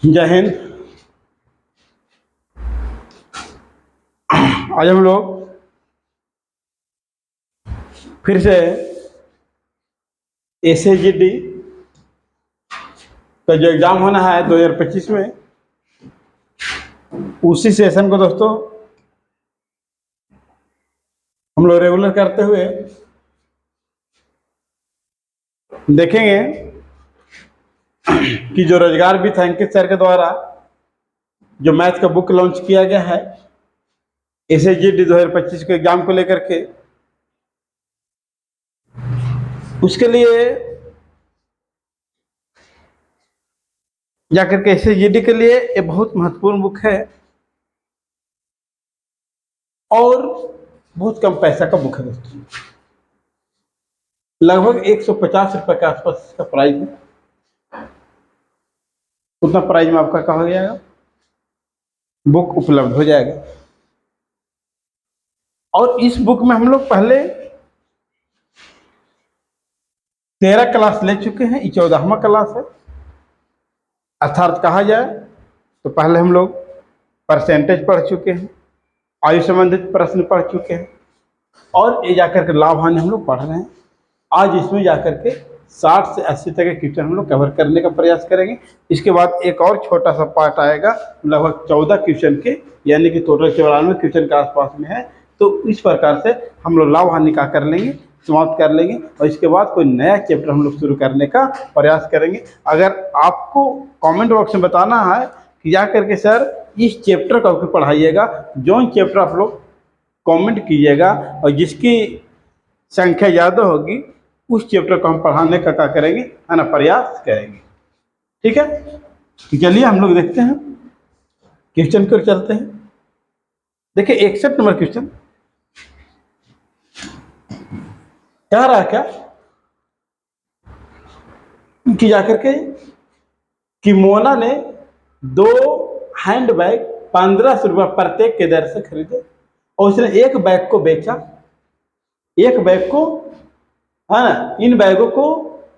जय हिंद। आज हम लोग फिर से SAGD का जो एग्ज़ाम होना है 2025 में, उसी सेशन को दोस्तों हम लोग रेगुलर करते हुए देखेंगे कि जो रोजगार विद अंकित सर के द्वारा जो मैथ का बुक लॉन्च किया गया है SAGD 2025 के एग्जाम को लेकर के, उसके लिए जाकर के SAGD के लिए ये बहुत महत्वपूर्ण बुक है और बहुत कम पैसा का बुक है दोस्तों। लगभग 150 रुपये के आसपास इसका प्राइस है। उतना प्राइस में आपका क्या हो जाएगा, बुक उपलब्ध हो जाएगा। और इस बुक में हम लोग पहले 13 क्लास ले चुके हैं, ये 14वां क्लास है। अर्थात कहा जाए तो पहले हम लोग परसेंटेज पढ़ चुके हैं, आयु संबंधित प्रश्न पढ़ चुके हैं और ये जाकर के लाभ हानि हम लोग पढ़ रहे हैं। आज इसमें जाकर के 60 से 80 तक के क्वेश्चन हम लोग कवर करने का प्रयास करेंगे। इसके बाद एक और छोटा सा पार्ट आएगा, लगभग 14 क्वेश्चन के, यानी कि टोटल 94 क्वेश्चन के आसपास में है। तो इस प्रकार से हम लोग लाभ हानि का कर लेंगे, समाप्त कर लेंगे और इसके बाद कोई नया चैप्टर हम लोग शुरू करने का प्रयास करेंगे। अगर आपको कमेंट बॉक्स में बताना है कि जा करके सर इस चैप्टर को पढ़ाइएगा, जो चैप्टर आप लोग कमेंट कीजिएगा और जिसकी संख्या ज़्यादा होगी उस चैप्टर को हम पढ़ाने का क्या करेंगे, है ना, प्रयास करेंगे। ठीक है, तो चलिए हम लोग देखते हैं क्वेश्चन को, चलते हैं। देखिए 61 नंबर क्वेश्चन कह रहा है क्या कि जाकर के कि मोना ने 2 हैंड बैग 1500 रुपये प्रत्येक के दर से खरीदे और उसने एक बैग को बेचा, एक बैग को, है ना, इन बैगों को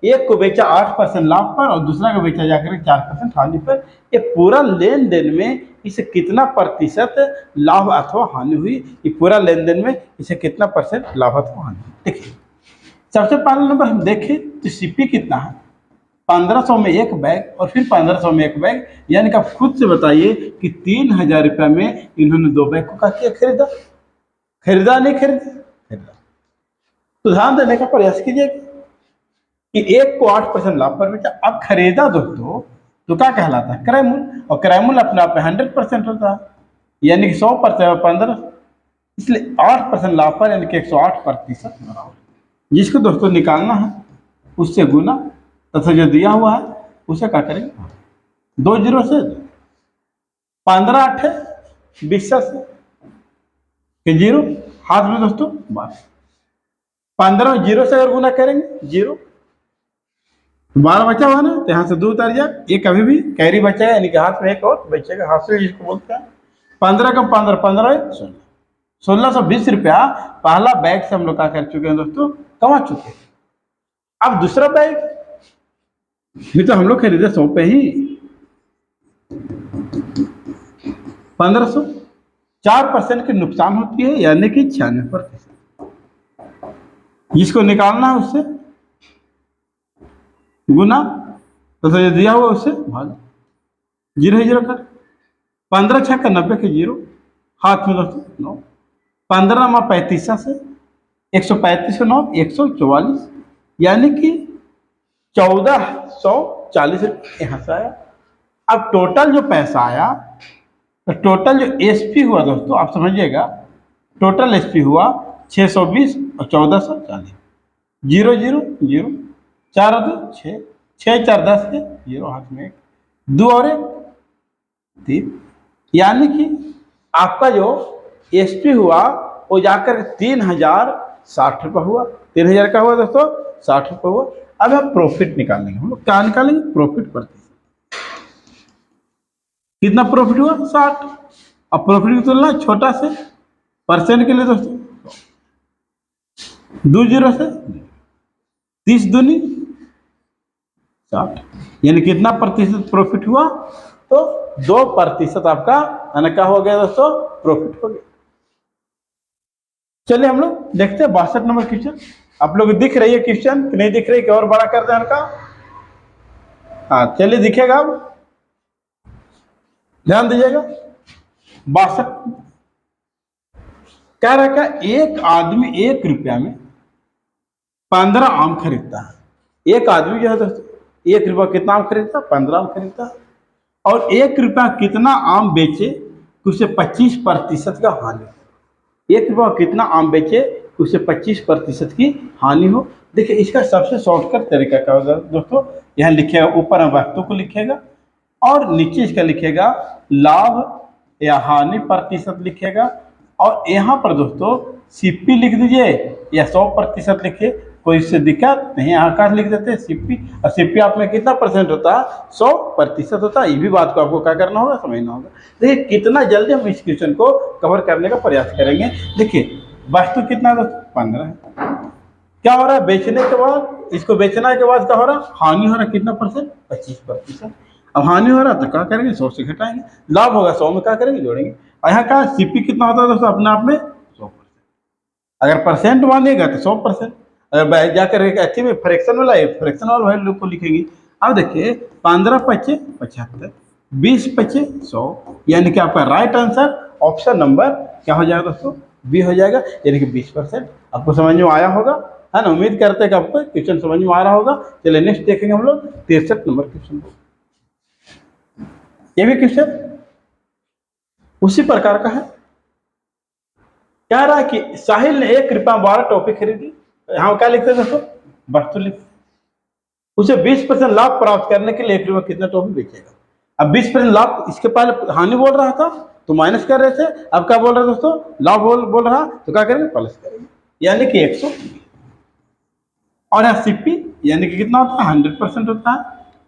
एक को बेचा 8% लाभ पर और दूसरा को बेचा जाकर 4% हानि पर। ये पूरा लेन देन में इसे कितना प्रतिशत लाभ अथवा हानि हुई, ये पूरा लेन देन में इसे कितना परसेंट लाभ अथवा हानि। देखिए सबसे पहला नंबर हम देखें तो CP कितना है, 1500 में एक बैग और फिर 1500 में एक बैग, यानी कि आप खुद से बताइए कि 3000 रुपये में इन्होंने 2 बैग को क्या किया, खरीदा। खरीदा नहीं खरीदा, खरीदा। तो ध्यान देने का प्रयास कीजिए कि एक को 8% लाभ पर बेचा। अब खरीदा दोस्तों तो क्या कहलाता है, क्रय मूल्य, और क्रय मूल्य अपने आप में 100% होता है, यानी कि 100% 15, इसलिए 8% लाभ पर यानी कि 108% बराबर। जिसको दोस्तों निकालना है उससे गुना तथा जो दिया हुआ है उसे क्या करेंगे, 2 जीरो से 15 8 20 से जीरो, हाथ में दोस्तों 12, 15 जीरो से अगर गुना करेंगे जीरो, 12 बचा हुआ ना, तो यहाँ से 2 उतर जाए, ये कभी भी कैरी बचा है, यानी कि हाथ में एक और बचेगा, हाथ से जिसको बोलते हैं। 15 का 15, 15 16, 1620 रुपया पहला बैग से हम लोग क्या कर चुके हैं दोस्तों, कमा चुके हैं। अब दूसरा बैग भी तो हम लोग खरीदे 100 पे ही, 1500, 4% की नुकसान होती है, यानी कि 96%। जिसको निकालना है उससे गुना तथा जो दिया हुआ उससे भाग, जीरो ही जीरो कर, 15 6 का 90 के जीरो, हाथ में दोस्तों 9, 15 में 35 से 135 से 9 144, यानी कि 1440 रुपये यहाँ से आया। अब टोटल जो पैसा आया, तो टोटल जो SP हुआ दोस्तों आप समझिएगा, टोटल SP हुआ 620 और 1440, जीरो जीरो जीरो, 4 2 6, 6 4 10 के जीरो, हाथ में 1 2 और 1 3, यानी कि आपका जो SP हुआ वो जाकर 3060 रुपये हुआ। 3000 का हुआ दोस्तों, 60 रुपये हुआ। अब हम प्रॉफिट निकालेंगे, हम लोग क्या निकालेंगे, प्रॉफिट प्रतिशत। कितना प्रॉफिट हुआ, 60। अब प्रॉफिट की तुलना छोटा से परसेंट के लिए दोस्तों 2 जीरो से 30 दूनी 60, यानी कितना प्रतिशत प्रॉफिट हुआ, तो 2% आपका यानी क्या हो गया दोस्तों, प्रॉफिट हो गया। चलिए हम लोग देखते हैं 62 नंबर क्वेश्चन। आप लोग दिख रही है क्वेश्चन कि नहीं दिख रही, कि और बड़ा कर दें इनका? हाँ चलिए दिखेगा, अब ध्यान दीजिएगा। 62 कह रहा है, एक आदमी 1 रुपया में 15 आम खरीदता है। एक आदमी जो है दोस्तों 1 रुपया कितना आम खरीदता है? 15 आम खरीदता है। और 1 रुपया कितना आम बेचे कि उसे 25% का हानि हो। 1 रुपया कितना आम बेचे कि उसे 25% की हानि हो। देखिए इसका सबसे शॉर्टकट तरीका क्या होगा दोस्तों, यहाँ लिखेगा, ऊपर हम वस्तु को लिखेगा और नीचे इसका लिखेगा लाभ या हानि प्रतिशत लिखेगा, और यहाँ पर दोस्तों सीपी लिख दीजिए या 100% लिखिए, कोई इससे दिक्कत नहीं। यहाँ का लिख देते हैं सीपी, और सीपी आप में कितना परसेंट होता है? 100% होता है। ये भी बात को आपको क्या करना होगा, समझना होगा। देखिए कितना जल्दी हम इस क्वेश्चन को कवर करने का प्रयास करेंगे। देखिए वस्तु कितना है दोस्तों? 15 है। क्या हो रहा है? बेचने के बाद, इसको बेचने के बाद क्या हो रहा है? हानि हो रहा है। कितना परसेंट? 25%। अब हानि हो रहा है तो क्या करेंगे? 100 से घटाएंगे। लाभ होगा 100 में क्या करेंगे? जोड़ेंगे। और यहाँ का सीपी कितना होता है दोस्तों? अपने आप में 100%। अगर परसेंट मानेगा तो 100%, अगर जाकर अच्छे में फ्रैक्शन वाला है, फ्रैक्शन वाला वैल्यू को लिखेंगे। अब देखिए 15 पच्चे 75, 20 पच्चे 100, यानी कि आपका राइट आंसर ऑप्शन नंबर क्या हो जाएगा दोस्तों? बी हो जाएगा, यानी कि 20%। आपको समझ में आया होगा, है ना? उम्मीद करते हैं कि आपको क्वेश्चन समझ में आ रहा होगा। चलिए नेक्स्ट देखेंगे हम लोग 63 नंबर क्वेश्चन को। ये भी क्वेश्चन उसी प्रकार का है। कह रहा है कि साहिल ने 1 रुपया 12 टॉफी खरीदी। यहाँ क्या लिखते हैं दोस्तों? वस्तु लिखते। उसे 20% लाभ प्राप्त करने के लिए 1 रुपया कितना टॉफी बेचेगा। अब 20% लाभ, इसके पहले हानि बोल रहा था तो माइनस कर रहे थे, अब क्या बोल रहे दोस्तों? लाभ बोल रहा तो क्या करेंगे? प्लस करेंगे, यानी कि 100। और यहाँ सीपी यानी कि कितना होता है? 100% होता है।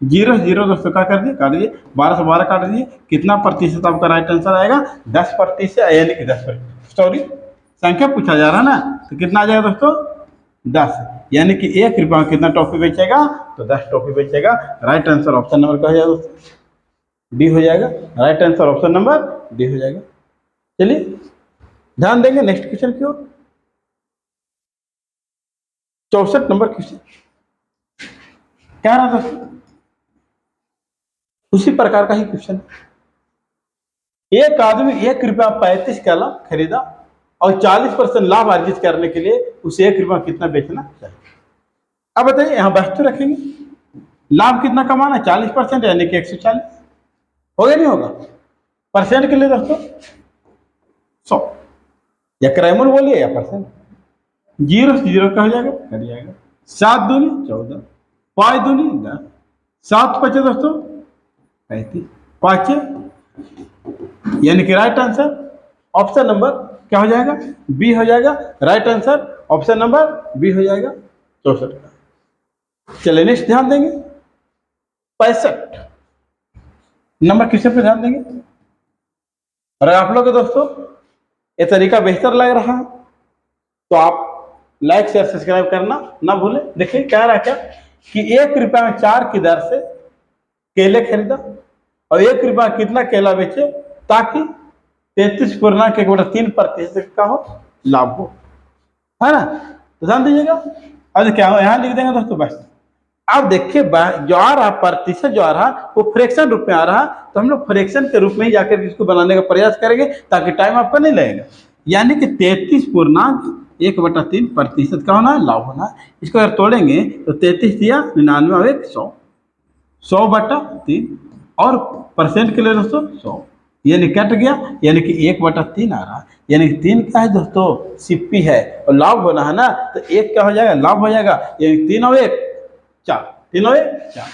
0 0 दोस्तों क्या कर दिए? काट दिए। 12 से 12 काट दिए। कितना प्रतिशत आपका राइट आंसर आएगा? 10%, यानी कि 10%। सॉरी, संख्या पूछा जा रहा है ना, तो कितना आ जाएगा दोस्तों? 10, यानी कि 1 रुपया में कितना टॉफी बेचेगा? तो 10 टॉफी बेचेगा। राइट आंसर ऑप्शन नंबर क्या हो जाएगा दोस्तों? डी हो जाएगा। Right answer option number D हो जाएगा। चलिए ध्यान देंगे नेक्स्ट क्वेश्चन की ओर। 64 नंबर क्वेश्चन क्या रहा दोस्तों? उसी प्रकार का ही क्वेश्चन। एक आदमी 1 रुपया 35 केला खरीदा और 40% लाभ अर्जित करने के लिए उसे 1 रुपया कितना बेचना चाहिए। अब बताइए, यहाँ वस्तु रखेंगे, लाभ कितना कमाना? 40%, यानी कि 140। होगा नहीं होगा? परसेंट के लिए दोस्तों 100, या क्राइमल बोलिए या परसेंट। 0 से 0 क्या हो जाएगा? कट जाएगा। 7 दूनी 14, 5 दूनी 10, 7 पचे दोस्तों 35, 5, यानी कि राइट आंसर ऑप्शन नंबर क्या हो जाएगा? बी हो जाएगा। Right answer option number B हो जाएगा 64 का। चलिए नेक्स्ट ध्यान देंगे 65 नंबर क्वेश्चन पे ध्यान देंगे। और आप लोग दोस्तों ये तरीका बेहतर लग रहा है तो आप लाइक शेयर सब्सक्राइब करना ना भूलें। देखिए क्या रहा क्या कि 1 रुपया में 4 की दर से केले खरीदा और 1 रुपया कितना केला बेचे ताकि 33.1/3% का हो लाभ हो, है ना? तो ध्यान दीजिएगा। अब क्या हो, यहाँ लिख देंगे दोस्तों बस। अब देखिए जो आ रहा प्रतिशत जो आ रहा वो फ्रैक्शन रूप में आ रहा, तो हम लोग फ्रैक्शन के रूप में ही जाकर इसको बनाने का प्रयास करेंगे ताकि टाइम आपका नहीं लगेगा। यानी कि 33.1/3% का होना है, लाभ होना है। इसको अगर तोड़ेंगे तो 33 दिया 99 और 100, 100/3, और परसेंट के लिए दोस्तों 100, यानी कट गया, यानी कि 1/3 आ रहा है। यानी कि 3 क्या है दोस्तों? सीपी है, और लाभ होना है ना, तो 1 क्या हो जाएगा? लाभ हो जाएगा, यानी 3 और 1 4, 3 और 1 4।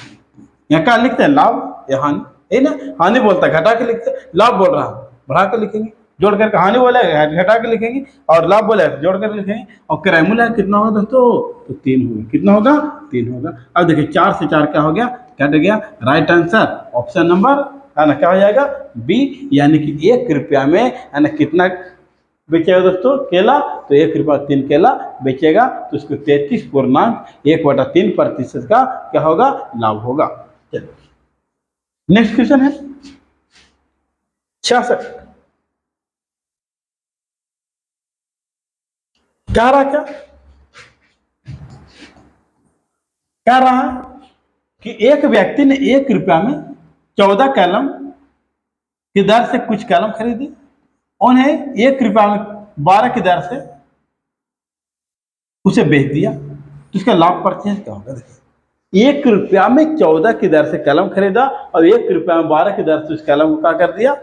यहाँ क्या लिखते हैं? लाभ या हानि, है ना? हानि बोलता है घटा के लिखते हैं, लाभ बोल रहा है बढ़ा के लिखेंगे, जोड़ करके हानि बोलेगा घटा के लिखेंगे, और लाभ बोलेगा जोड़ कर लिखेंगे। और क्राइमुला कितना होगा दोस्तों? तो 3 होगा। कितना होगा? 3 होगा। अब देखिए 4 से 4 क्या हो गया? कट गया। राइट आंसर ऑप्शन नंबर है ना क्या हो जाएगा? बी, यानी कि 1 रुपया में है ना कितना बेचेगा दोस्तों? केला। तो 1 रुपया 3 केला बेचेगा तो उसको 33.1/3% का क्या होगा? लाभ होगा। चलिए नेक्स्ट क्वेश्चन है 66 कह रहा क्या, कह रहा है कि एक व्यक्ति ने 1 रुपया में 14 कलम की दर से कुछ कलम खरीदी, उन्हें 1 रुपया में 12 की दर से उसे बेच दिया, तो इसका लाभ प्रतिशत क्या होगा। देखिए 1 रुपया में 14 की दर से कलम खरीदा और 1 रुपया में 12 की दर से उस कलम को क्या कर दिया,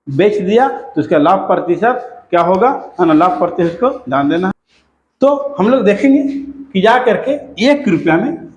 बेच दिया, तो इसका लाभ प्रतिशत क्या होगा, है ना, लाभ प्रतिशत को ध्यान देना है। तो हम लोग देखेंगे कि जा करके 1 रुपया में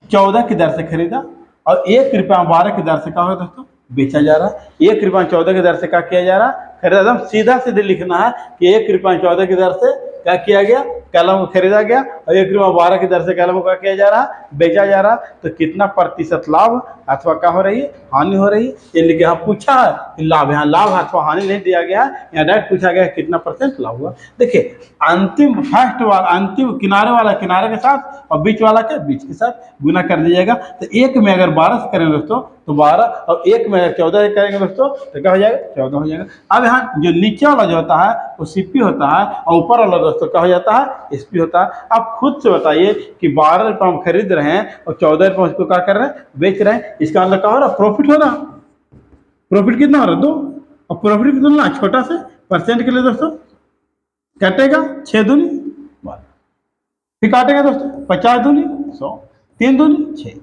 14 की दर से खरीदा और 1 रुपया में 12 की दर से क्या होगा दोस्तों, बेचा जा रहा है। 1 रुपया में 14 की दर से क्या किया जा रहा है, खरीदा। एकदम सीधा सीधे लिखना है कि 1 रुपया में 14 की दर से क्या किया गया, कलम को खरीदा गया और 1 रुपया 12 की दर से कलम को क्या किया जा रहा है, बेचा जा रहा है। तो कितना प्रतिशत लाभ अथवा क्या हो रही है, हानि हो रही है। यानी कि यहाँ पूछा है कि लाभ, यहाँ लाभ अथवा हानि नहीं दिया गया है, यहाँ डायरेक्ट पूछा गया कितना परसेंट लाभ हुआ। देखिए अंतिम फर्स्ट वाला, अंतिम किनारे वाला किनारे के साथ और बीच वाला के बीच के साथ गुना कर दीजिएगा। तो 1 में अगर 12 से करेंगे दोस्तों तो 12, और 1 में अगर 14 से करेंगे दोस्तों तो क्या हो जाएगा, 14 हो जाएगा। अब यहाँ जो नीचे वाला जो होता है वो सीपी होता है और ऊपर वाला दोस्तों क्या हो जाता है, एसपी होता है। आप खुद से बताइए कि 12 रुपये हम खरीद रहे हैं और 14 रुपये उसको क्या कर रहे हैं, बेच रहे हैं, इसका मतलब क्या हो रहा है, प्रॉफिट हो रहा। प्रॉफिट कितना हो रहा है, 2। और प्रॉफिट कितना छोटा से परसेंट के लिए दोस्तों कटेगा 6 दूनी 12, फिर काटेगा दोस्तों 50 दूनी 100, 3 दूनी 6,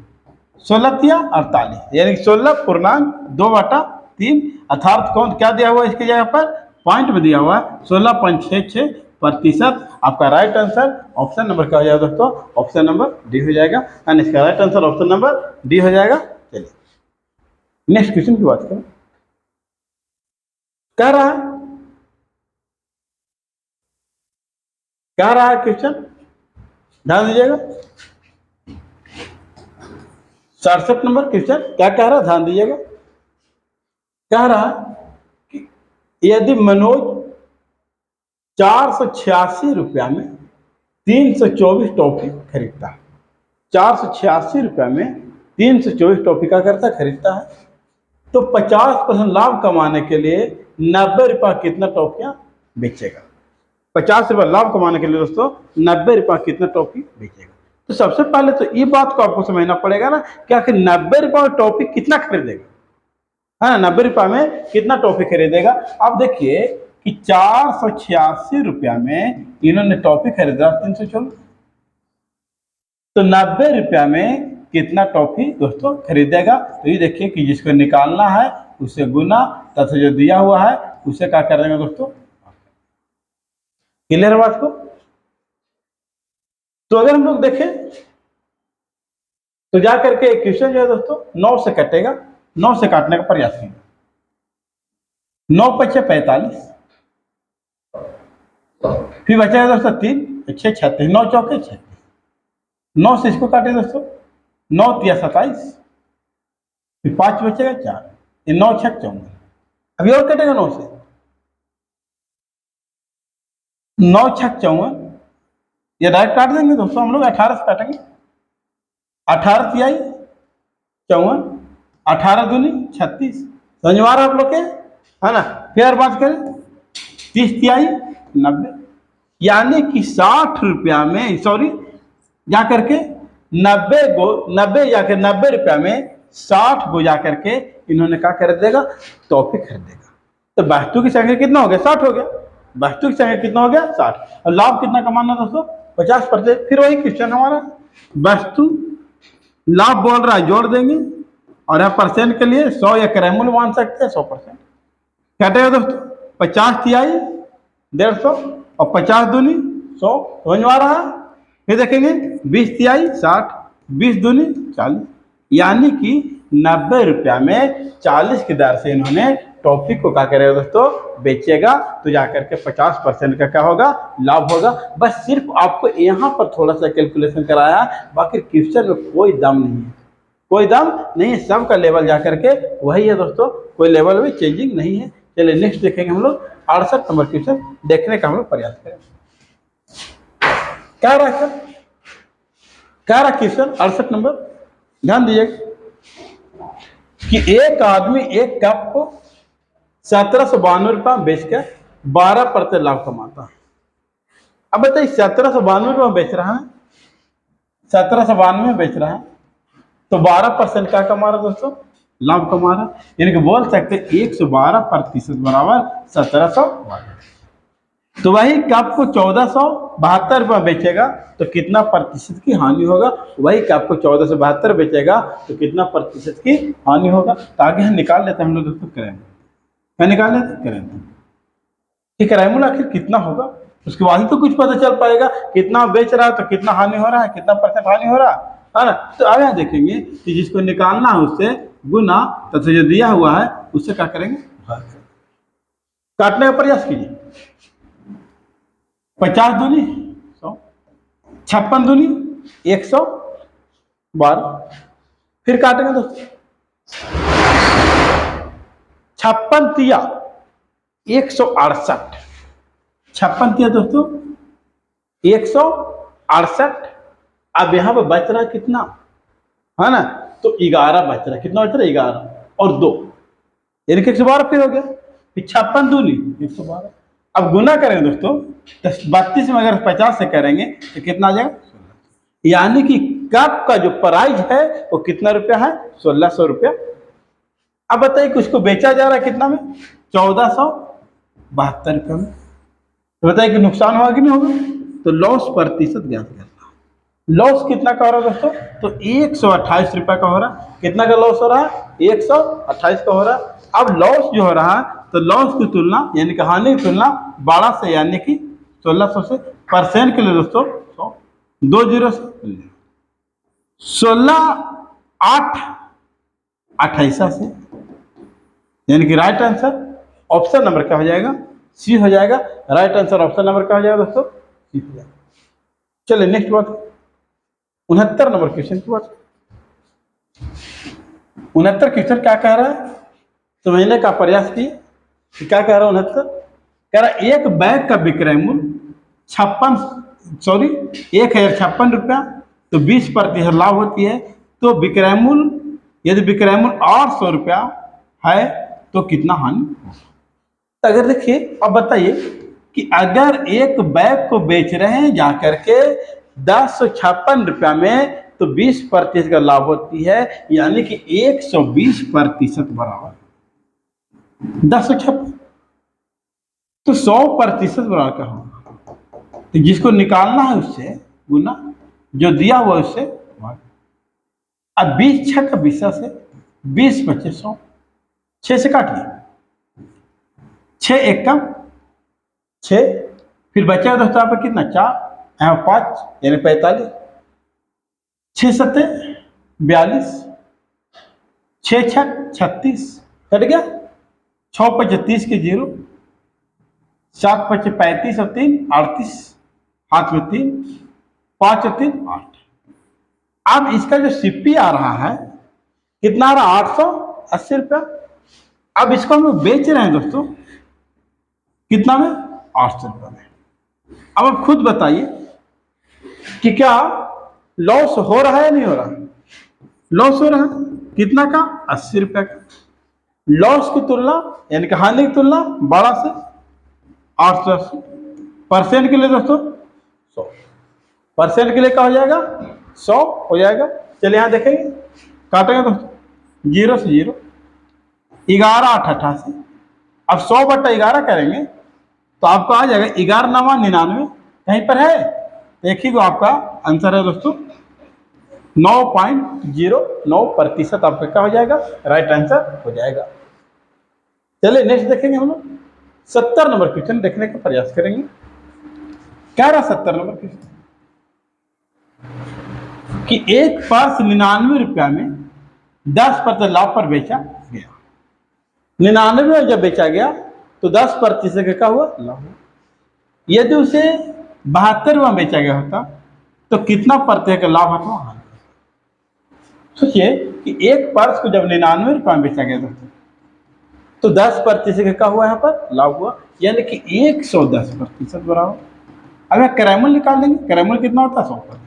16 तिया 48, यानी 16.2/3 अर्थात कौन क्या दिया हुआ है इसकी जगह पर, पॉइंट में दिया हुआ है 16.66%। आपका राइट आंसर ऑप्शन नंबर क्या हो जाएगा दोस्तों, ऑप्शन नंबर डी हो जाएगा, यानी इसका right answer option number D हो जाएगा। चलिए नेक्स्ट क्वेश्चन की बात करें। कह रहा है, कह रहा है क्वेश्चन, ध्यान दीजिएगा 67 नंबर क्वेश्चन क्या कह रहा है, ध्यान दीजिएगा। कह रहा है कि यदि मनोज 486 रुपया में 324 टॉफी खरीदता है, 486 रुपया में 324 टॉफी का करता खरीदता है, तो 50% लाभ कमाने के लिए 90 रुपया कितना टॉफियां बेचेगा। 50 रुपया लाभ कमाने के लिए दोस्तों 90 रुपया कितना टॉफी बेचेगा। तो सबसे पहले तो ये बात को आपको समझना पड़ेगा ना कि आखिर 90 रुपया में टॉफी कितना खरीदेगा, है ना, 90 रुपया में कितना टॉफी खरीदेगा। अब देखिए कि 486 रुपया में इन्होंने टॉफी खरीदा 324, तो 90 रुपया में कितना टॉफी दोस्तों खरीदेगा। तो ये देखिए कि जिसको निकालना है उसे गुना तथा जो दिया हुआ है उसे क्या कर देंगे दोस्तों, क्लियर बात को। तो अगर हम लोग देखें तो जाकर के क्वेश्चन जो है दोस्तों 9 से कटेगा, 9 से काटने का प्रयास कीजिए। 9 × 45, फिर बचेगा दोस्तों 3 6 36, 9 चौके 36, 9 से इसको काटे दोस्तों 9 × 27, फिर 5 बचेगा 4, ये 9 × 6 54। अभी और कटेगा 9 से, 9 × 6 54, ये डायरेक्ट काट देंगे दोस्तों हम लोग 18 से काटेंगे, 18 तिहाई 54, 18 दूनी 36, समझ में आ रहा है आप लोग के, है ना। फिर बात करें 30 तिहाई 90, यानी कि 60 रुपया में, सॉरी जा करके 90 जाकर 90 रुपया में 60 को जा करके इन्होंने क्या खरीदेगा, टॉफी खरीदेगा। तो वस्तु की संख्या कितना हो गया, 60 हो गया, वस्तु की संख्या कितना हो गया 60, और लाभ कितना कमाना दोस्तों 50%। फिर वही क्वेश्चन हमारा, वस्तु लाभ बोल रहा है जोड़ देंगे और यहाँ परसेंट के लिए 100 या क्रैमूल मान सकते हैं 100%। कटेगा दोस्तों 50 तिहाई 150 और 50 दूनी 100, समझ में आ रहा है। फिर देखेंगे 20 तिहाई 60, 20 दूनी 40, यानी कि 90 रुपया में 40 की दर से इन्होंने टॉफी को क्या करेगा दोस्तों, बेचेगा। तो जाकर के 50% का क्या होगा, लाभ होगा। बस सिर्फ आपको यहाँ पर थोड़ा सा कैलकुलेशन कराया, बाकी क्वेश्चन में कोई दम नहीं है, कोई दम नहीं है, सबका लेवल जाकर के वही है दोस्तों, कोई लेवल में चेंजिंग नहीं है। चलिए नेक्स्ट देखेंगे हम लोग 68 नंबर क्वेश्चन देखने का हम लोग प्रयास करें। क्या रहा सर, क्या रहा क्वेश्चन 68 नंबर, ध्यान दीजिएगा कि एक आदमी एक कप को 1792 बेच के 12% लाभ कमाता है। अब बताइए 1792 में बेच रहा है, 1792 में बेच रहा है, तो 12% क्या कमा रहा है दोस्तों? लाभ कमा रहा है। यानी कि बोल सकते 112% बराबर 1712। तो वही कप को 1472 रुपये बेचेगा तो कितना प्रतिशत की हानि होगा? वही कप को 1472 बेचेगा तो कितना प्रतिशत की हानि होगा? तो आगे हम निकाल लेते हैं हम लोग दोस्तों करेंगे, क्या निकाल लेते करेंगे कि क्राइमूल आखिर कितना होगा, उसके बाद ही तो कुछ पता चल पाएगा कितना बेच रहा है तो कितना हानि हो रहा है, कितना परसेंट हानि हो रहा है ना। तो आगे देखेंगे कि जिसको निकालना है उससे गुना तथा जो दिया हुआ है उससे क्या करेंगे, काटने का प्रयास कीजिए। 50 दूनी 100, 56 दूनी 112, फिर काटेंगे दोस्तों 56 तिया 168, 56 तिया दोस्तों 168। अब यहां पर बच रहा कितना है ना, तो 11 बच रहा है। कितना बच रहा है? 11 और 2 यानी कि 112 फिर हो गया, फिर 56 दूनी 112। अब गुना करेंगे दोस्तों, 32 में अगर 50 से करेंगे तो कितना आ जाएगा? यानी कि कप का जो प्राइस है वो कितना रुपया है? 1600 रुपया। अब बताइए कि उसको बेचा जा रहा है कितना में? 1472 रुपये में। तो बताइए कि नुकसान होगा कि नहीं होगा? तो लॉस प्रतिशत ज्ञात करना। लॉस कितना का हो रहा है दोस्तों? तो 128 रुपये का हो रहा है। कितना का लॉस हो रहा है? 128 का हो रहा है। अब लॉस जो हो रहा है तो लॉस की तुलना यानी कि हानि की तुलना 12 से यानी कि 1600 से, परसेंट के लिए दोस्तों 100, 2 जीरो से 16/8/28 से, यानी कि राइट आंसर ऑप्शन नंबर क्या हो जाएगा? सी हो जाएगा। राइट आंसर ऑप्शन नंबर क्या हो जाएगा दोस्तों? सी हो जाएगा। चलिए नेक्स्ट बात 69 नंबर क्वेश्चन की बात। 69 क्वेश्चन क्या कह रहा है समझने का प्रयास किए। क्या कह रहा है 69? कह रहा एक बैग का विक्रय मूल्य 1056 रुपया, तो 20% लाभ होती है। तो विक्रय मूल्य यदि विक्रय मूल्य 800 रुपया है तो कितना हानि होगा? अगर देखिए अब बताइए कि अगर एक बैग को बेच रहे हैं जाकर के 1056 रुपया में तो 20% का लाभ होती है, यानी कि 120% बराबर 1056, तो 100% बराबर का होगा। तो जिसको निकालना है उससे गुना, जो दिया हुआ उससे भाग। अब 20 छक 20 से 20 25 100, 6 से काटिए, 6 1 कम 6, फिर बचेगा दोस्तों यहाँ पर कितना 4 यहाँ 5 यानी 45, 6 7 42, 6 छक 36 कट गया, 6 5 30 के 0, 7 5 35 और 3 38, हाथ में 3, 5 और 3 8। अब इसका जो सीपी आ रहा है कितना आ रहा है? 880 रुपया। अब इसको हम लोग बेच रहे हैं दोस्तों कितना में? 800 रुपये में। अब आप खुद बताइए कि क्या लॉस हो रहा है या नहीं हो रहा? लॉस हो रहा है। कितना का? 80 रुपये का। लॉस की तुलना यानी कि हानि की तुलना 12 से 880, परसेंट के लिए दोस्तों 100, परसेंट के लिए क्या हो जाएगा? 100 हो जाएगा। चलिए यहाँ देखेंगे, काटेंगे दोस्तों 0 से 0, 11 8 88। अब 100/11 करेंगे तो आपको आ जाएगा 11 9 99, कहीं पर है देखिए, आपका आंसर है दोस्तों 9.09% आपका क्या हो जाएगा? राइट आंसर हो जाएगा। चलिए नेक्स्ट देखेंगे हम लोग 70 नंबर क्वेश्चन देखने का प्रयास करेंगे। क्या रहा 70 नंबर क्वेश्चन कि एक पर्स 99 रुपया में 10% लाभ पर बेचा गया। 99 में जब बेचा गया तो 10% का क्या हुआ? लाभ हुआ। यदि उसे 72 में बेचा गया होता तो कितना प्रतिशत का लाभ होता? सोचिए कि एक पर्स को जब 99 रुपये में बेचा गया दोस्तों तो 10% का क्या हुआ? यहाँ पर लाभ हुआ, यानी कि 110% बराबर। अगर क्रैमल निकाल देंगे, क्रैमल कितना होता है? 100%।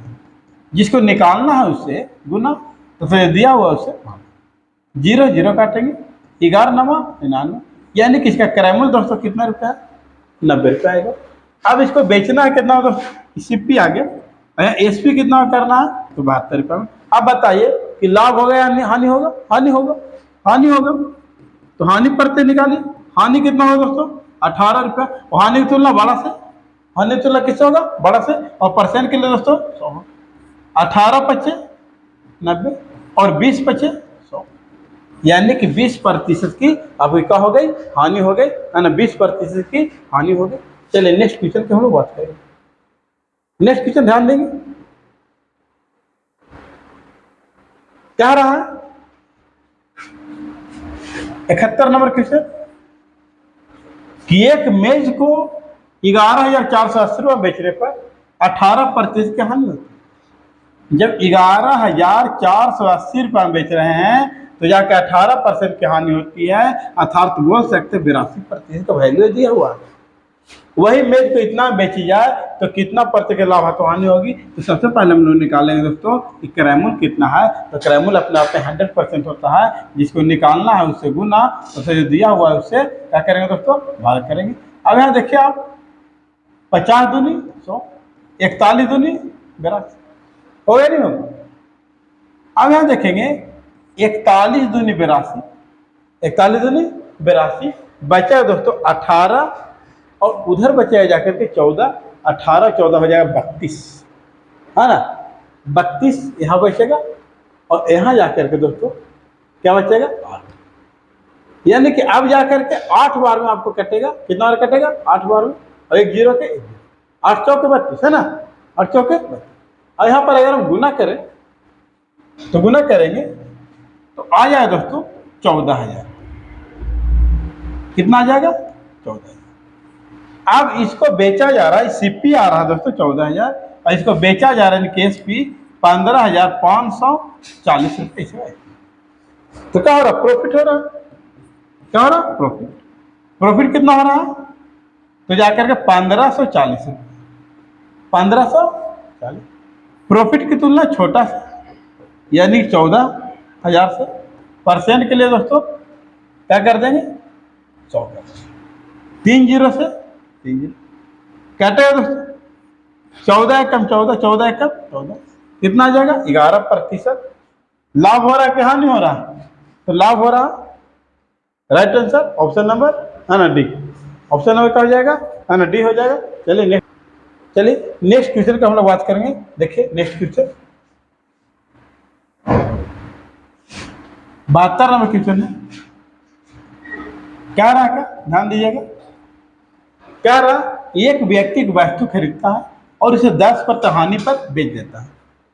जिसको निकालना है उससे गुना, तो फिर दिया हुआ उससे 0 0 काटेंगे, 11 9 99, यानी कि इसका क्रय मूल्य दोस्तों कितना रुपया है? 90 रुपया आएगा। अब इसको बेचना है कितना होगा दोस्तों? सीपी आ गया। एसपी कितना करना है? तो 72 रुपया में। अब बताइए कि लाभ होगा या हानि होगा? हानि होगा, हानि होगा। तो हानि प्रत्यय निकालिए। हानि कितना होगा दोस्तों? 18 रुपया। और हानि की तुलना बड़ा से, हानि की तुलना किससे होगा? बड़ा से। और परसेंट के लिए दोस्तों 100। 18 × 90 और 20 × 100, यानी कि 20% की आपकी क्या हो गई? हानि हो गई, है ना? 20% की हानि हो गई। चलिए नेक्स्ट क्वेश्चन की हम लोग बात करेंगे। नेक्स्ट क्वेश्चन ध्यान देंगे क्या रहा है? 71 नंबर क्वेश्चन कि एक मेज को 11,480 रुपये बेचने पर 18% की हानि होती है। जब 11,480 रुपये में बेच रहे हैं तो जाकर 18% की हानि होती है, अर्थात बोल सकते 82% का वैल्यू दिया हुआ है। वही मेज को इतना बेची जाए तो कितना प्रतिशत की लाभ तो हानि होगी? तो सबसे पहले हम लोग निकालेंगे दोस्तों कि क्रय मूल्य कितना है। तो क्रय मूल्य अपने आप में 100% होता है, जिसको निकालना है उससे गुना, उससे जो दिया हुआ है उससे क्या करेंगे दोस्तों? भाग करेंगे। अब यहाँ देखिए आप, 50 दूनी 100, 41 दूनी 82, हो गया नहीं होगा? अब यहाँ देखेंगे 41 दूनी 82, 41 दूनी 82, बचा दोस्तों 18 और उधर बचेगा जाकर के 14, 18 14 हो जाएगा 32, है ना? 32 यहाँ बचेगा और यहाँ जाकर के दोस्तों क्या बचेगा? 8। यानी कि अब जाकर के 8 बार में आपको कटेगा। कितना बार कटेगा? 8 बार में। और एक जीरो के 8 चौके 32, है ना? 8 चौके 32। और यहाँ पर अगर हम गुना करें तो गुना करेंगे तो आ जाएगा दोस्तों 14,000। कितना आ जाएगा? 14,000। अब इसको बेचा जा रहा है, सीपी आ रहा है दोस्तों 14,000 और इसको बेचा जा रहा है केएसपी 15,540 रुपये से। तो क्या हो रहा? प्रॉफिट हो रहा है। क्या हो रहा? प्रॉफिट। प्रॉफिट कितना हो रहा है? तो जाकर के 1540 रुपये, 1540। प्रॉफिट की तुलना छोटा सा यानी 14,000 से। परसेंट के लिए दोस्तों क्या कर देंगे? 100 3 जीरो से 3 जीरो काटेगा दोस्तों। 14 एकम 14, 14 एकम 14, कितना आ जाएगा? 11%। लाभ हो रहा है कि हानि हो रहा है? तो लाभ हो रहा है। राइट आंसर ऑप्शन नंबर, है ना, डी। ऑप्शन नंबर क्या हो जाएगा? है ना, डी हो जाएगा। चलिए नेक्स्ट, चलिए नेक्स्ट क्वेश्चन का हम लोग बात करेंगे। देखिए नेक्स्ट क्वेश्चन 72 नंबर क्वेश्चन है। क्या रहा? क्या ध्यान दीजिएगा। क्या रहा? एक व्यक्ति वस्तु खरीदता है और इसे 10% हानि पर बेच देता है।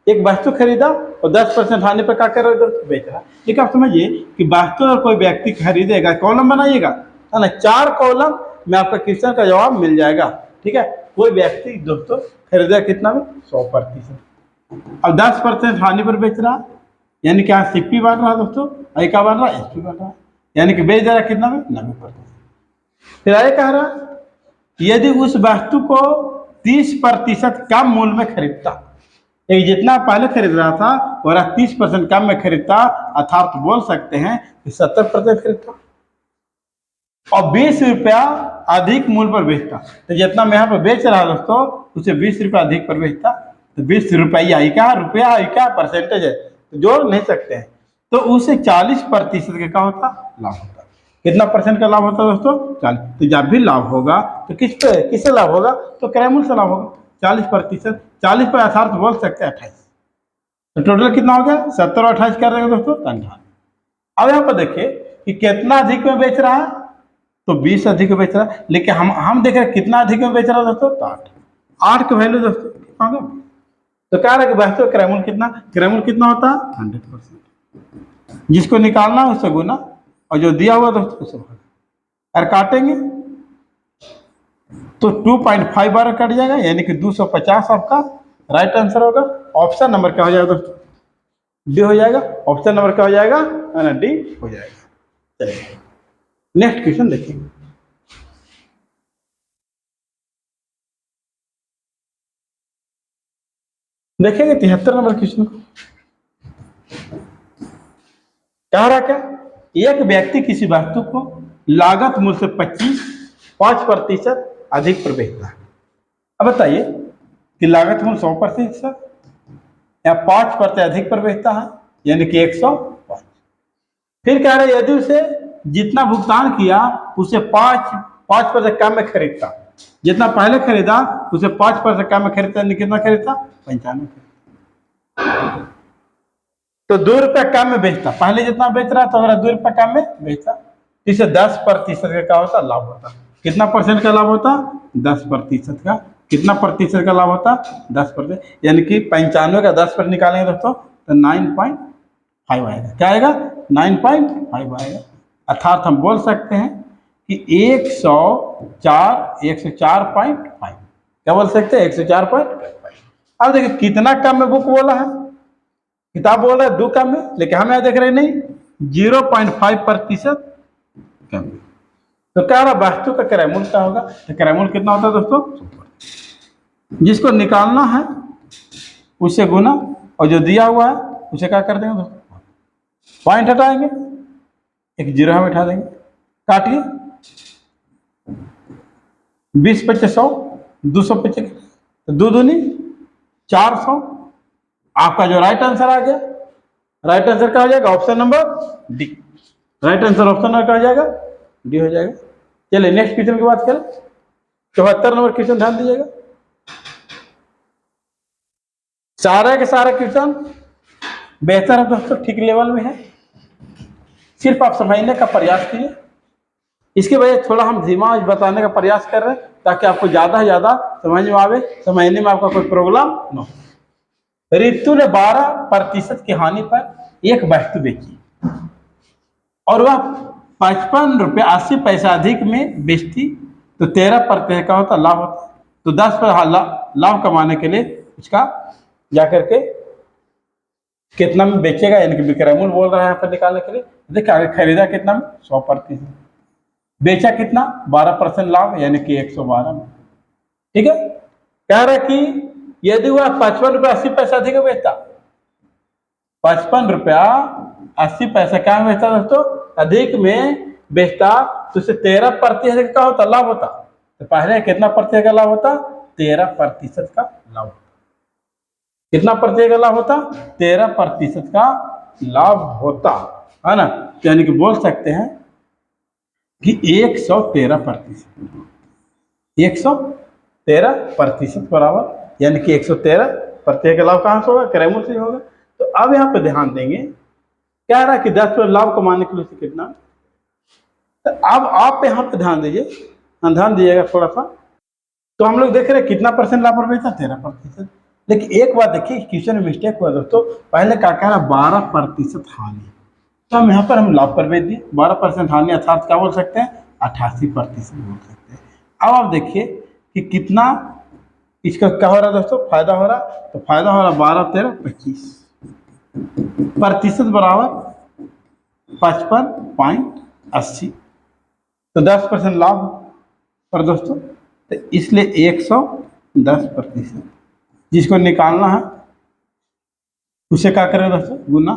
एक वस्तु खरीदा और 10% हानि पर क्या कर रहे हो? बेच रहा है। लेकिन आप समझिए कि वस्तु अगर कोई व्यक्ति खरीदेगा, कॉलम बनाइएगा, है ना? 4 कॉलम में आपका क्वेश्चन का जवाब मिल जाएगा। ठीक है, कोई व्यक्ति दोस्तों खरीदेगा कितना में? 100%। अब 10% हानि पर बेच रहा है, यानी कि यहाँ सीपी बन रहा है दोस्तों, क्या बन रहा है? एसपी बन रहा है, यानी कि बेच दे रहा है कितना में? 90%। फिर आगे कह रहा है यदि उस वस्तु को 30% कम मूल्य में खरीदता, एक जितना पहले खरीद रहा था वह 30% कम में खरीदता, अर्थात बोल सकते हैं कि 70% खरीदता और 20 रुपया अधिक मूल्य पर बेचता। तो जितना मैं यहाँ पर बेच रहा दोस्तों उसे 20 रुपया अधिक पर बेचता। तो 20 रुपया ही क्या? रुपया ही क्या? परसेंटेज है, तो जोड़ नहीं सकते हैं। तो उसे 40% का क्या होता? लाभ होता। कितना परसेंट का लाभ होता है दोस्तों? 40। तो जब भी लाभ होगा तो किस पे, किससे लाभ होगा? तो क्रय मूल्य से लाभ होगा। 40%, 40 पर अर्थात बोल सकते हैं 28। तो टोटल कितना हो गया? 70 और 28 कर देंगे दोस्तों 58। अब यहाँ पर देखिए कि कितना अधिक में बेच रहा है, तो 20 अधिक में बेच रहा है। लेकिन हम देख रहे हैं कितना अधिक में बेच रहा है दोस्तों? तो 8। 8 का वैल्यू दोस्तों कितना होगा? तो कह रहा है कि वस्तु क्रय मूल्य कितना? क्रय मूल्य कितना होता है? 100%। जिसको निकालना है उससे गुना और जो दिया हुआ दोस्तों उससे भाग। और काटेंगे तो 2.5 बार कट जाएगा, यानी कि 250 आपका राइट आंसर होगा। ऑप्शन नंबर क्या हो जाएगा दोस्तों? डी हो जाएगा। ऑप्शन नंबर क्या हो जाएगा? है ना, डी हो जाएगा। चलिए नेक्स्ट क्वेश्चन देखिए। देखेंगे 73 नंबर क्वेश्चन को। कह रहा क्या? एक व्यक्ति किसी वस्तु को लागत मूल्य से 5% अधिक पर बेचता है। अब बताइए कि लागत मूल्य 100% या 5% अधिक पर बेचता है, यानी कि 105। फिर कह रहे यदि उसे जितना भुगतान किया उसे 5% कम में खरीदता, जितना पहले खरीदा उसे 5% कम में खरीदता, यानी कितना खरीदता? 95। तो 2 रुपया कम में बेचता, पहले जितना बेच रहा था अगर 2 रुपया कम में बेचता, तो इसे 10% का क्या होता? लाभ होता। कितना परसेंट का लाभ होता? 10% का। कितना प्रतिशत का लाभ होता? 10%, यानी कि 95 का 10% निकालेंगे दोस्तों तो 9.5 आएगा। क्या आएगा? 9.5 आएगा। अर्थात हम बोल सकते हैं कि 104.5। क्या बोल सकते हैं? 104.5। अब देखिए कितना कम में बुक बोला है, किताब बोल रहा है 2 कम में, लेकिन हम यहाँ देख रहे नहीं 0.5% कम। तो क्या रहा? वस्तु का क्रय मूल्य क्या होगा? तो क्रय मूल्य कितना होता है दोस्तों? जिसको निकालना है उसे गुना, और जो दिया हुआ है उसे क्या कर देंगे दोस्तों? पॉइंट हटाएंगे, एक जीरो हम बैठा देंगे, काटिए 20 × 100 225, तो 2 दूनी 400। आपका जो राइट आंसर आ गया, राइट आंसर क्या हो जाएगा? Option number D. Right answer option number क्या हो जाएगा? डी हो जाएगा। चलिए नेक्स्ट क्वेश्चन की बात करें। 74 नंबर क्वेश्चन ध्यान दीजिएगा। सारे के सारे क्वेश्चन बेहतर है दोस्तों, ठीक लेवल में है, सिर्फ आप समझने का प्रयास कीजिए। इसकी वजह थोड़ा हम धीमा बताने का प्रयास कर रहे हैं ताकि आपको ज्यादा से ज्यादा समझ में आवे, समझने में आपका कोई प्रॉब्लम न हो। रितु ने 12% की हानि पर एक वस्तु बेची और वह 55 रुपये 80 पैसा अधिक में बेचती, तो 13% का होता लाभ होता। तो 10% लाभ कमाने के लिए उसका जाकर के कितना में बेचेगा, यानी कि विक्रय मूल्य बोल रहा है यहाँ पर निकालने के लिए। देखिए आगे खरीदा कितना में? 100%। बेचा कितना? 12% लाभ, यानी कि 112 में। ठीक है। कह रहा है कि यदि वह 55 रुपया 80 पैसा अधिक में बेचता, 55 रुपया 80 पैसा क्या में बेचता दोस्तों? अधिक में बेचता, तो उसे 13% का होता लाभ होता। तो पहले कितना प्रतिशत का लाभ होता? 13% का लाभ होता। कितना प्रतिशत का लाभ होता? 13% का लाभ होता है ना। यानी कि बोल सकते हैं कि 113%, 113% बराबर, यानी कि 113% का लाभ कहाँ से होगा? क्रय मूल्य से होगा। तो अब यहाँ पे ध्यान देंगे, क्या रहा कि 10% लाभ कमाने के लिए कितना। तो अब आप यहाँ पे ध्यान दीजिए, ध्यान दीजिएगा थोड़ा सा। तो हम लोग देख रहे हैं कितना परसेंट लाभ पर बेचा? 13%। लेकिन एक बात देखिए, क्वेश्चन में मिस्टेक हुआ दोस्तों, पहले क्या कह रहा? 12% हानि। तो हम यहाँ पर हम लाभ पर बेच दिए 12% हानि, अर्थात क्या बोल सकते हैं? 88% बोल सकते हैं। अब आप देखिए कि कितना इसका क्या हो रहा है दोस्तों? फायदा हो रहा। तो फायदा हो रहा 12 13 25 प्रतिशत बराबर 55.80, तो 10% लाभ पर दोस्तों। तो इसलिए 110%, जिसको निकालना है उसे क्या करें दोस्तों? गुना।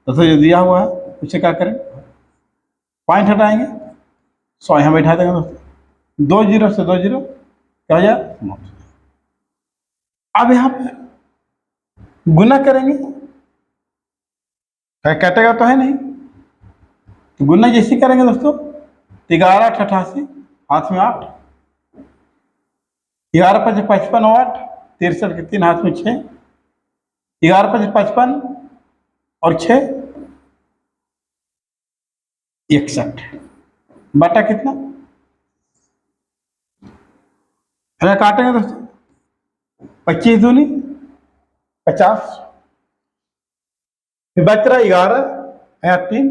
दोस्तों जो दिया हुआ है उसे क्या करें? पॉइंट हटाएंगे, 100 यहाँ बैठा देंगे दोस्तों, 2 जीरो से 2 जीरो क्या हो जाए? 9। अब यहाँ पे गुना करेंगे, कटेगा तो है नहीं, तो गुना जैसे करेंगे दोस्तों, 11 8 88, हाथ में 8, 11 5 55 और 8 63 के 3 हाथ में 6, 11 5 55 और 6 61, बटा कितना? अरे काटेंगे दोस्तों, 25 दूनी 50, फिर बच रहा 11 या 3,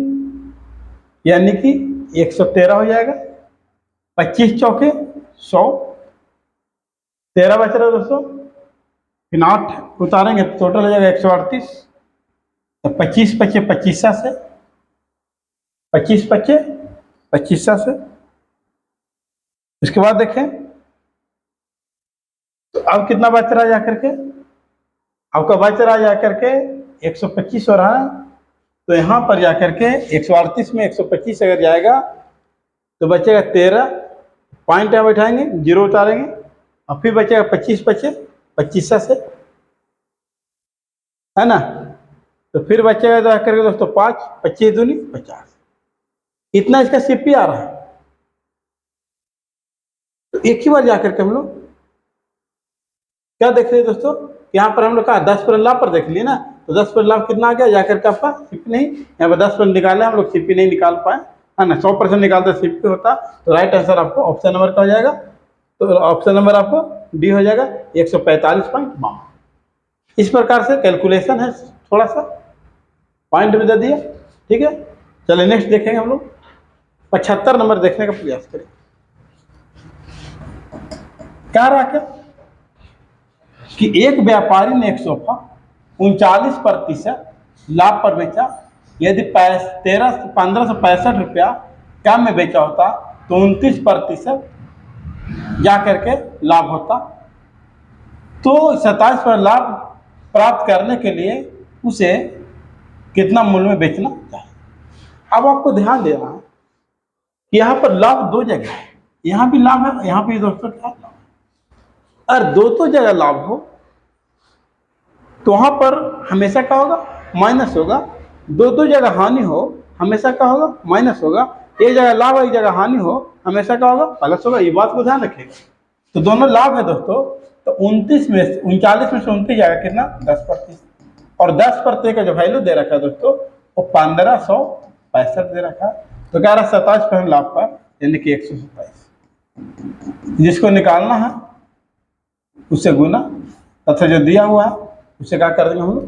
यानी कि 113 हो जाएगा। 25 चौके 100, 13 बच रहा है दोस्तों, फिर 8 उतारेंगे तो टोटल हो जाएगा 138। तो 25 पच्चे 25 से, 25 पच्चे 25 से। इसके बाद देखें तो अब कितना बच रहा है जाकर के? आपका बच रहा है जाकर के 125 हो रहा है। तो यहाँ पर जाकर के 138 में 125 अगर जाएगा तो बचेगा 13, पॉइंट यहाँ बैठाएंगे, 0 उतारेंगे, और फिर बचेगा 25 बचे, 25 से, है ना। तो फिर बचेगा जा करके दोस्तों 5, 25 दूनी 50, इतना इसका सीपी आ रहा है। तो एक ही बार जाकर के हम लोग क्या देख रहे हैं दोस्तों, यहाँ पर हम लोग कहा 10% लाभ पर देख लिए ना, तो 10% लाभ कितना आ गया, जाकर के आपका सीपी नहीं, यहाँ पर 10% निकाले हम लोग, सीपी नहीं निकाल पाए, है ना। 100% निकालते सीपी होता, तो राइट आंसर आपको ऑप्शन नंबर का हो जाएगा। तो ऑप्शन नंबर आपको डी हो जाएगा, 145.52। इस प्रकार से कैलकुलेशन है, थोड़ा सा पॉइंट में दे दिया, ठीक है। चलिए नेक्स्ट देखेंगे हम लोग, 75 नंबर देखने का प्रयास करें। क्या रहा क्या कि एक व्यापारी ने एक सोफा 39% लाभ पर बेचा, यदि 1565 रुपया कम में बेचा होता तो 29% जा करके लाभ होता। तो 27% लाभ प्राप्त करने के लिए उसे कितना मूल्य में बेचना चाहिए। अब आपको ध्यान देना है कि यहाँ पर लाभ दो जगह है, यहाँ भी लाभ है, यहाँ भी दोस्तों क्या लाभ है। और दो जगह लाभ हो तो वहां पर हमेशा क्या होगा, माइनस होगा। दो जगह हानि हो हमेशा क्या होगा, माइनस होगा। एक जगह लाभ एक जगह हानि हो हमेशा क्या होगा, प्लस होगा। ये बात को ध्यान रखिएगा। तो दोनों लाभ है दोस्तों, तो 39 में से 29 जाएगा कितना, 10%। और 10% का जो वैल्यू दे रखा है दोस्तों वो 1565 दे रखा है। तो कह रहा 27% लाभ पर, यानी कि 127। जिसको निकालना है उससे गुना, तथा जो दिया हुआ है उसे क्या कर देंगे हम लोग,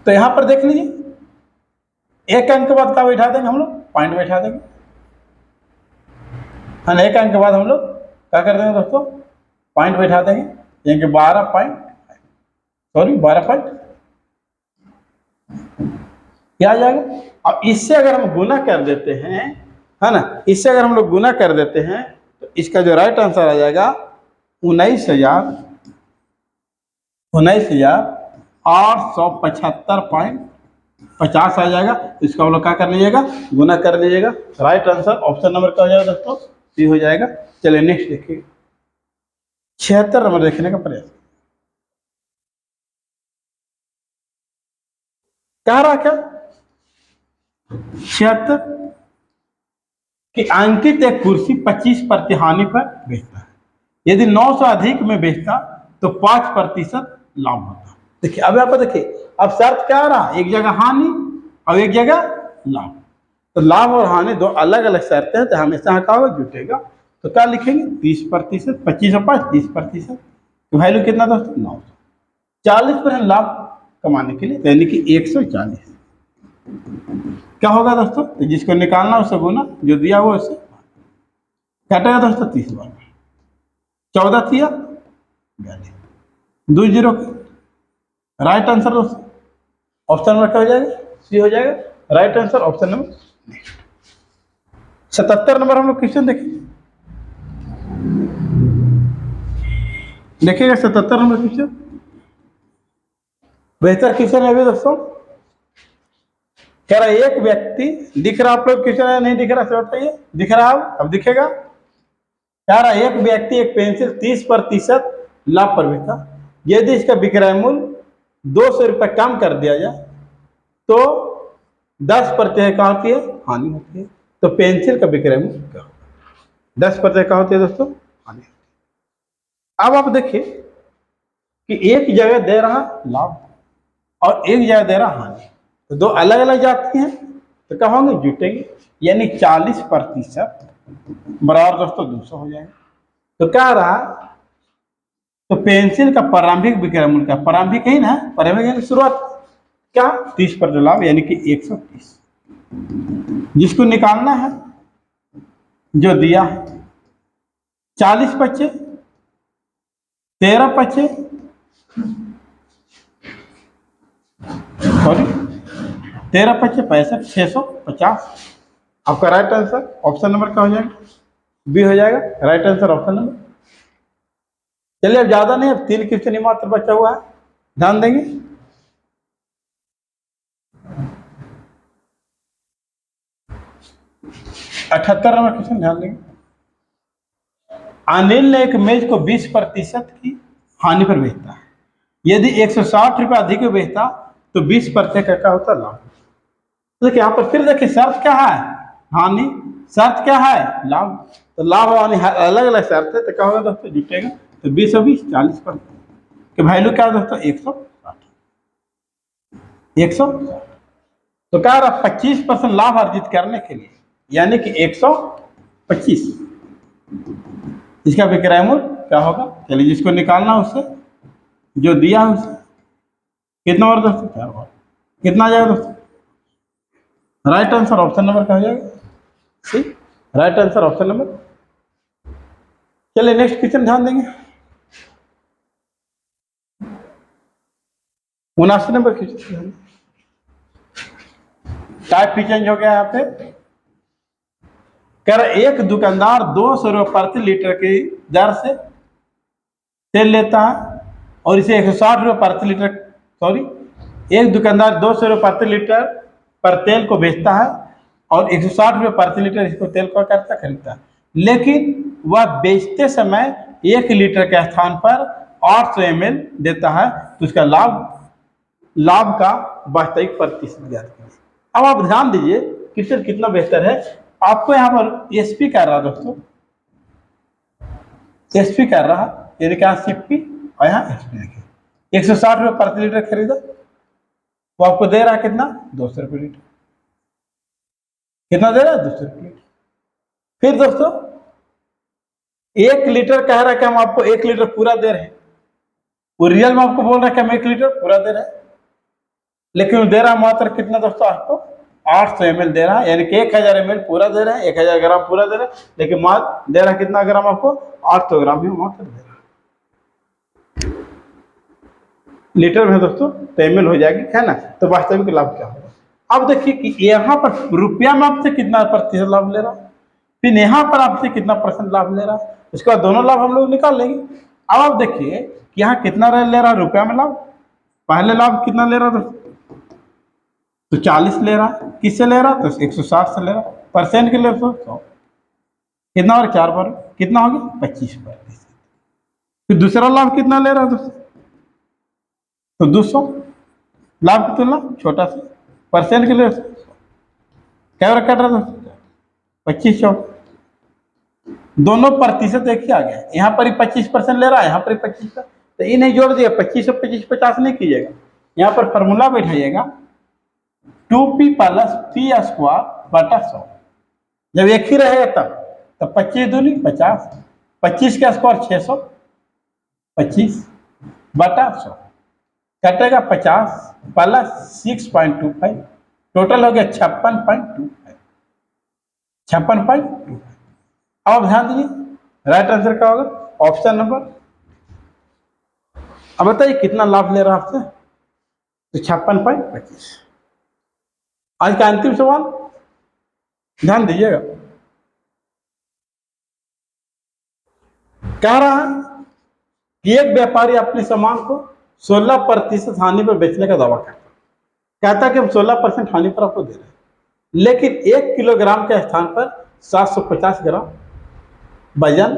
तो यहां पर देख लीजिए, एक अंक के बाद क्या बैठा देंगे हम लोग, पॉइंट बैठा देंगे, है ना। एक अंक के बाद हम लोग क्या कर देंगे दोस्तों, पॉइंट बैठा देंगे, यानी कि 12 पॉइंट, सॉरी 12 पॉइंट क्या आ जाएगा। अब इससे अगर हम गुना कर देते हैं, है ना, इससे अगर हम लोग गुना कर देते हैं तो इसका जो राइट आंसर आ जाएगा 19,875.50 आ जाएगा। तो इसका हम लोग क्या कर लीजिएगा, गुना कर लीजिएगा। राइट आंसर ऑप्शन नंबर क्या हो जाएगा दोस्तों, सी हो जाएगा। चलिए नेक्स्ट देखिए, 76 नंबर देखने का प्रयास। कह रहा क्या, 76 कि अंकित एक कुर्सी 25% हानि पर बेचता है, यदि 9 से अधिक में बेचता तो 5% लाभ होता। देखिए अब यहाँ पर देखिए, अब शर्त क्या आ रहा, एक जगह हानि और एक जगह लाभ। तो लाभ और हानि दो अलग अलग शर्तें हैं, तो हमेशा क्या होगा, जुटेगा। तो क्या लिखेंगे, 30%, 25 और 5 30%। तो वैल्यू कितना दोस्तों, 900। 40% लाभ कमाने के लिए, यानी कि 140 क्या होगा दोस्तों, तो जिसको निकालना उससे गुना, जो दिया हुआ उससे काटेगा दोस्तों 30 बार, 14 थिया 2 0। राइट आंसर दोस्तों ऑप्शन नंबर क्या हो जाएगा, सी हो जाएगा। Right answer option number. 77 number हम लोग क्वेश्चन देखिएगा 77 नंबर क्वेश्चन, बेहतर क्वेश्चन है अभी दोस्तों। कह रहा एक व्यक्ति, दिख रहा आप लोग क्वेश्चन है, नहीं दिख रहा से बताइए, दिख रहा अब दिखेगा। कह रहा एक व्यक्ति एक पेंसिल 30% लाभ पर बेचा, यदि इसका विक्रय मूल्य 200 रुपये कम कर दिया जाए तो 10% क्या होती है, हानि होती है। तो पेंसिल का विक्रय मूल्य क्या होगा, 10% क्या होती है दोस्तों, हानि। अब आप देखिए कि एक जगह दे रहा लाभ और एक जगह दे रहा हानि, तो दो अलग अलग जाती हैं, तो क्या होंगे, जुटेंगे। यानी 40% बराबर दोस्तों 200 हो जाएगा। तो क्या रहा, तो पेंसिल का प्रारंभिक विक्रय मूल्य का, प्रारंभिक ही ना, प्रारंभिक यानी शुरुआत क्या, 30% लाभ, यानी कि 130। जिसको निकालना है जो दिया है, 40 बचे, 13 बचे, सॉरी 13 बचे 65, 650। आपका राइट आंसर ऑप्शन नंबर क्या हो जाएगा, बी हो जाएगा। Right answer option number. चलिए अब ज्यादा नहीं, अब 3 क्वेश्चन ही मात्र बचा हुआ है, ध्यान देंगे। 78 नंबर क्वेश्चन ध्यान देंगे। अनिल ने एक मेज को 20% की हानि पर बेचता है। यदि 160 रुपये अधिक में बेचता तो 20% का क्या होता लाभ। तो देखिए यहाँ पर फिर देखिए शर्त क्या है, हानि, शर्त क्या है, लाभ। तो लाभ और हानि अलग अलग शर्त है, तो क्या होगा दोस्तों, जुटेगा। तो 20 और 20 40% की वैल्यू क्या है दोस्तों, 160। 160 तो क्या रहा, 25% लाभ अर्जित करने के लिए, यानी कि 125 इसका विक्रय मूल्य क्या होगा। चलिए जिसको निकालना उससे जो दिया है उसे कितना और दोस्तों, 4 बार कितना आ जाएगा दोस्तों। राइट आंसर ऑप्शन नंबर क्या हो जाएगा, C. Right answer option number. चलिए नेक्स्ट क्वेश्चन ध्यान देंगे। 79 नंबर क्वेश्चन। टाइप भी चेंज हो गया यहाँ पे। कर एक दुकानदार 200 रुपये प्रति लीटर की दर से तेल लेता है और इसे 160 रुपये प्रति लीटर, सॉरी, एक दुकानदार 200 रुपये प्रति लीटर पर तेल को बेचता है और 160 रुपये प्रति लीटर इसको तेल को करता खरीदता है, लेकिन वह बेचते समय 1 लीटर के स्थान पर 800 ml देता है, तो उसका लाभ का वास्तविक प्रतिशत ज्ञात कीजिए। अब आप ध्यान दीजिए क्वेश्चन कितना बेहतर है। आपको यहाँ पर एसपी कर रहा दोस्तों, एसपी कर रहा, यानी क्या सीपी और यहाँ एसपी देखिए। 160 रुपये प्रति लीटर खरीदा, वो आपको दे रहा है कितना, 200 रुपये लीटर। कितना दे रहा है, 200 रुपये लीटर। फिर दोस्तों 1 लीटर कह रहा है कि हम आपको 1 लीटर पूरा दे रहे हैं, वो रियल में आपको बोल रहा है कि हम 1 लीटर पूरा दे रहे हैं, लेकिन वो दे रहा है मात्र कितना दोस्तों, आपको 800 ml दे रहा है, यानी कि 1000 ml पूरा दे रहा है, 1000 ग्राम पूरा दे रहा है, लेकिन मात्र दे रहा है कितना ग्राम आपको, 800 ग्राम ही मात्र दे रहा है। लीटर में दोस्तों तो ml हो जाएगी, है ना। तो वास्तविक लाभ क्या होगा। अब देखिए कि यहाँ पर रुपया में आपसे कितना प्रतिशत लाभ ले रहा है, फिर यहाँ पर आपसे कितना % लाभ ले रहा है, उसके बाद दोनों लाभ हम लोग निकाल लेंगे। अब आप देखिए कि यहाँ कितना ले रहा है रुपया में लाभ। पहले लाभ कितना ले रहा था, तो 40 ले रहा है, किससे ले रहा, तो 160 से ले रहा, परसेंट के लिए 100 कितना, और 4 बार कितना हो गया, 25%। फिर दूसरा लाभ कितना ले रहा है दोस्तों, तो 200 लाभ की तुलना छोटा सा, परसेंट के लिए क्या कट रहा था, 25। दोनों प्रतिशत एक ही आ गया, यहाँ पर ही 25% ले रहा है, यहाँ पर ही 25, तो ये नहीं जोड़ दिया, 25 और 25 50 नहीं कीजिएगा, यहाँ पर फॉर्मूला बैठाइएगा 2p + p²/100। जब एक ही रहेगा तब 25 दूनी 50, 25 का स्क्वायर 600, 25/100 कटेगा 50 + 6.25, टोटल हो गया 56.25, 56.25। अब ध्यान दीजिए राइट आंसर क्या होगा, ऑप्शन नंबर। अब बताइए कितना लाभ ले रहा है आपसे, तो 56.25। आज का अंतिम सवाल ध्यान दीजिएगा, कह रहा है कि एक व्यापारी अपने सामान को 16% हानि पर बेचने का दावा करता है, कहता है कि हम 16% हानि पर आपको दे रहे हैं, लेकिन 1 किलोग्राम के स्थान पर 750 ग्राम वजन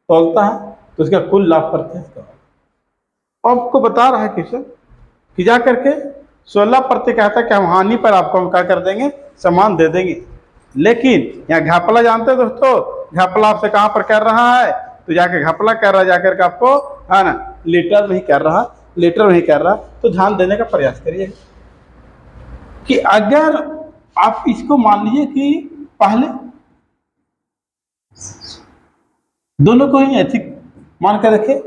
तोलता है, तो उसका कुल लाभ प्रतिशत आपको बता रहा है क्वेश्चन कि जा करके 16% कहता है कि हम हानि पर आपको हम क्या कर देंगे, सामान दे देंगे, लेकिन यहाँ घपला जानते हैं दोस्तों, घपला आपसे कहाँ पर कर रहा है, तो जाके घपला कर रहा है, जाकर के आपको, है ना, लीटर में ही कर रहा, लीटर में ही कर रहा। तो ध्यान देने का प्रयास करिए कि अगर आप इसको मान लीजिए कि पहले दोनों को ही ऐसी मान कर रखे,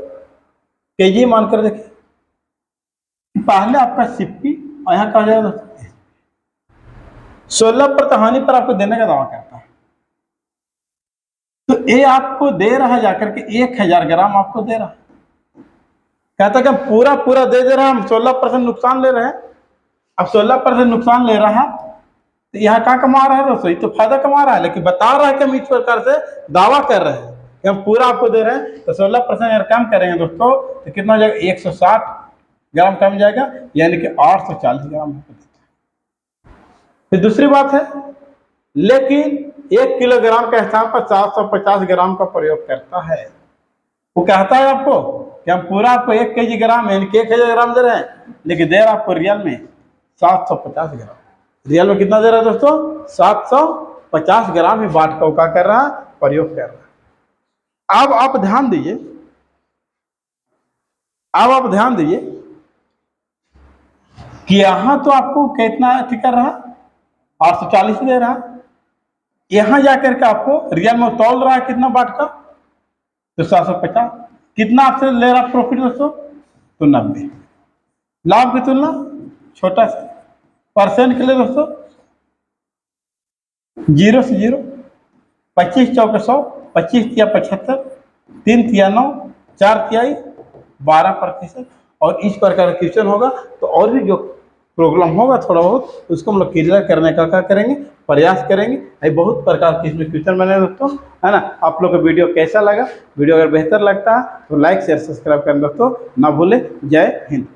केजी मान कर रखे, पहले आपका सिप्पी और यहाँ कहा जाएगा 16% हानि पर आपको देने का दावा करता है, तो ये आपको दे रहा है जाकर के 1000 ग्राम आपको दे रहा है, कहता है कि हम पूरा दे रहा है, हम 16% नुकसान ले रहे हैं। अब 16% नुकसान ले रहा है, तो यहाँ क्या कमा रहा है दोस्तों, तो फायदा कमा रहा है, लेकिन बता रहा है कि हम इस प्रकार से दावा कर रहे हैं कि हम पूरा आपको दे रहे हैं, तो 16% अगर कम करेंगे दोस्तों तो कितना हो जाएगा, 160 ग्राम कम जाएगा, यानी कि 840 ग्राम। फिर दूसरी बात है लेकिन 1 किलोग्राम के स्थान पर 450 ग्राम का प्रयोग करता है। वो कहता है आपको कि हम पूरा आपको 1 ग्राम यानी कि 1000 ग्राम दे रहे हैं, लेकिन दे रहा आपको रियल में 750 ग्राम। रियल में कितना दे रहा है दोस्तों? 750 ग्राम ही बाट का क्या कर रहा है? प्रयोग कर रहा है। अब आप ध्यान दीजिए, अब आप ध्यान दीजिए कि यहां तो आपको कितना ठीक कर रहा है? 840 दे रहा है। यहां जाकर के आपको रियल में तौल रहा है कितना बाट का? तो 750। कितना आपसे ले रहा प्रॉफिट दोस्तों? तो 90। लाभ की तुलना छोटा सा परसेंट के लिए दोस्तों 0 से 0, 25 चौके 100, 25 तिया 75, 3 तिया 9, 4 तिहाई 12%। और इस प्रकार का क्वेश्चन होगा तो और भी जो प्रॉब्लम होगा थोड़ा बहुत उसको हम लोग क्लियर करने का क्या करेंगे? प्रयास करेंगे। ये बहुत प्रकार के इसमें क्वेश्चन बने दोस्तों, है ना। आप लोग का वीडियो कैसा लगा? वीडियो अगर बेहतर लगता है तो लाइक शेयर सब्सक्राइब करना दोस्तों ना भूले। जय हिंद।